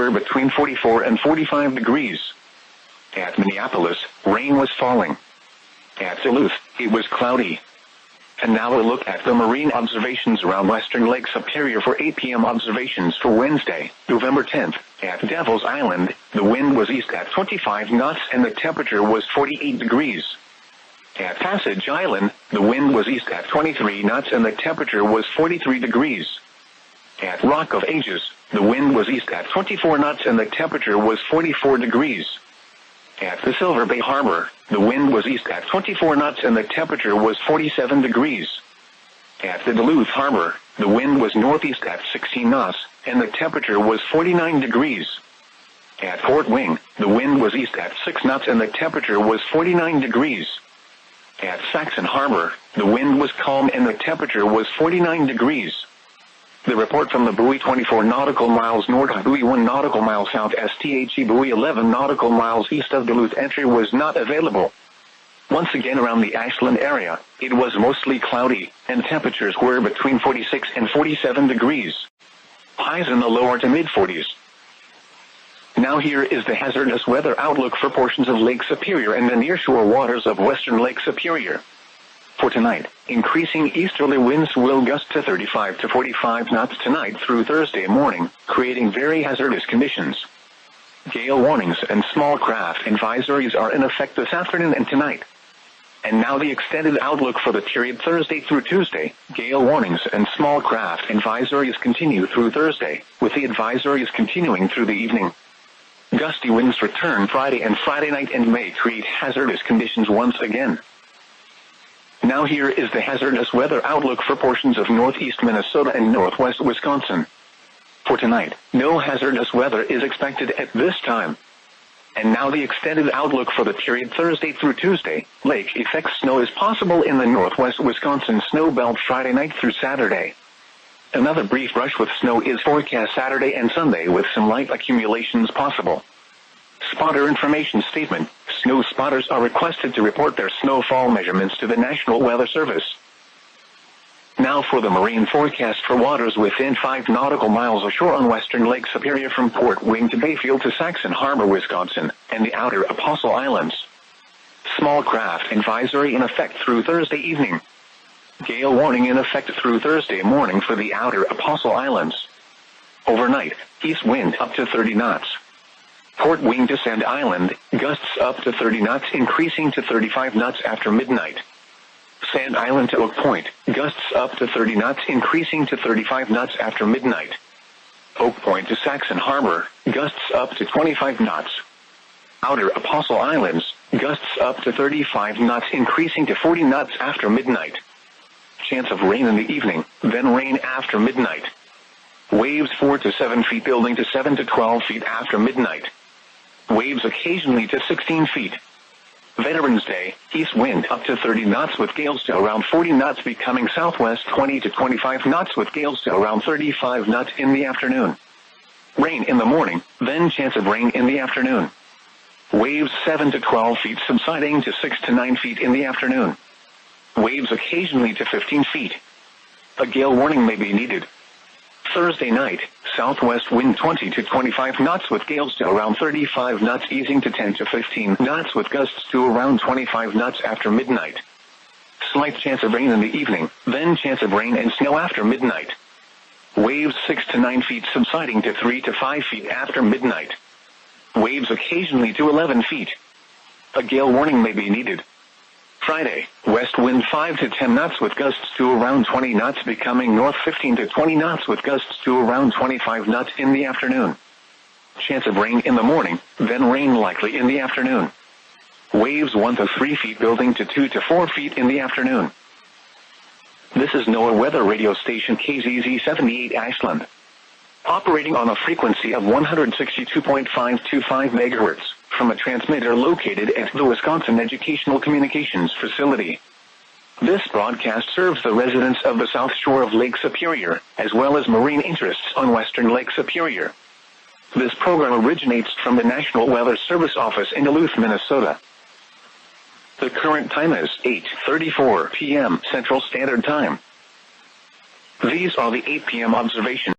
were between 44 and 45 degrees. At Minneapolis, rain was falling. At Duluth, it was cloudy. And now a look at the marine observations around western Lake Superior for 8 p.m. observations for Wednesday, November 10th. At Devil's Island, the wind was east at 25 knots and the temperature was 48 degrees. At Passage Island, the wind was east at 23 knots and the temperature was 43 degrees. At Rock of Ages, the wind was east at 24 knots and the temperature was 44 degrees. At the Silver Bay Harbor, the wind was east at 24 knots and the temperature was 47 degrees. At the Duluth Harbor, the wind was northeast at 16 knots, and the temperature was 49 degrees. At Fort Wing, the wind was east at 6 knots and the temperature was 49 degrees. At Saxon Harbor, the wind was calm and the temperature was 49 degrees. The report from the buoy 24 nautical miles north of buoy 1 nautical mile south STHE buoy 11 nautical miles east of Duluth entry was not available. Once again around the Ashland area, it was mostly cloudy, and temperatures were between 46 and 47 degrees. Highs in the lower to mid-40s. Now here is the hazardous weather outlook for portions of Lake Superior and the nearshore waters of western Lake Superior. For tonight, increasing easterly winds will gust to 35 to 45 knots tonight through Thursday morning, creating very hazardous conditions. Gale warnings and small craft advisories are in effect this afternoon and tonight. And now the extended outlook for the period Thursday through Tuesday. Gale warnings and small craft advisories continue through Thursday, with the advisories continuing through the evening. Gusty winds return Friday and Friday night and may create hazardous conditions once again. Now here is the hazardous weather outlook for portions of northeast Minnesota and northwest Wisconsin. For tonight, no hazardous weather is expected at this time. And now the extended outlook for the period Thursday through Tuesday. Lake effect snow is possible in the northwest Wisconsin snow belt Friday night through Saturday. Another brief brush with snow is forecast Saturday and Sunday with some light accumulations possible. Spotter information statement. Snow spotters are requested to report their snowfall measurements to the National Weather Service. Now for the marine forecast for waters within 5 nautical miles ashore on western Lake Superior from Fort Wing to Bayfield to Saxon Harbor, Wisconsin, and the outer Apostle Islands. Small craft advisory in effect through Thursday evening. Gale warning in effect through Thursday morning for the outer Apostle Islands. Overnight, east wind up to 30 knots. Fort Wing to Sand Island, gusts up to 30 knots increasing to 35 knots after midnight. Sand Island to Oak Point, gusts up to 30 knots increasing to 35 knots after midnight. Oak Point to Saxon Harbor, gusts up to 25 knots. Outer Apostle Islands, gusts up to 35 knots increasing to 40 knots after midnight. Chance of rain in the evening, then rain after midnight. Waves 4 to 7 feet building to 7 to 12 feet after midnight. Waves occasionally to 16 feet. Veterans Day, east wind up to 30 knots with gales to around 40 knots becoming southwest 20 to 25 knots with gales to around 35 knots in the afternoon. Rain in the morning, then chance of rain in the afternoon. Waves 7 to 12 feet subsiding to 6 to 9 feet in the afternoon. Waves occasionally to 15 feet. A gale warning may be needed. Thursday night, southwest wind 20 to 25 knots with gales to around 35 knots easing to 10 to 15 knots with gusts to around 25 knots after midnight. Slight chance of rain in the evening, then chance of rain and snow after midnight. Waves 6 to 9 feet subsiding to 3 to 5 feet after midnight. Waves occasionally to 11 feet. A gale warning may be needed. Friday, west wind 5 to 10 knots with gusts to around 20 knots becoming north 15 to 20 knots with gusts to around 25 knots in the afternoon. Chance of rain in the morning, then rain likely in the afternoon. Waves 1 to 3 feet building to 2 to 4 feet in the afternoon. This is NOAA weather radio station KZZ 78 Ashland. Operating on a frequency of 162.525 MHz, from a transmitter located at the Wisconsin Educational Communications Facility. This broadcast serves the residents of the South Shore of Lake Superior, as well as marine interests on western Lake Superior. This program originates from the National Weather Service office in Duluth, Minnesota. The current time is 8:34 p.m. Central Standard Time. These are the 8 p.m. observations.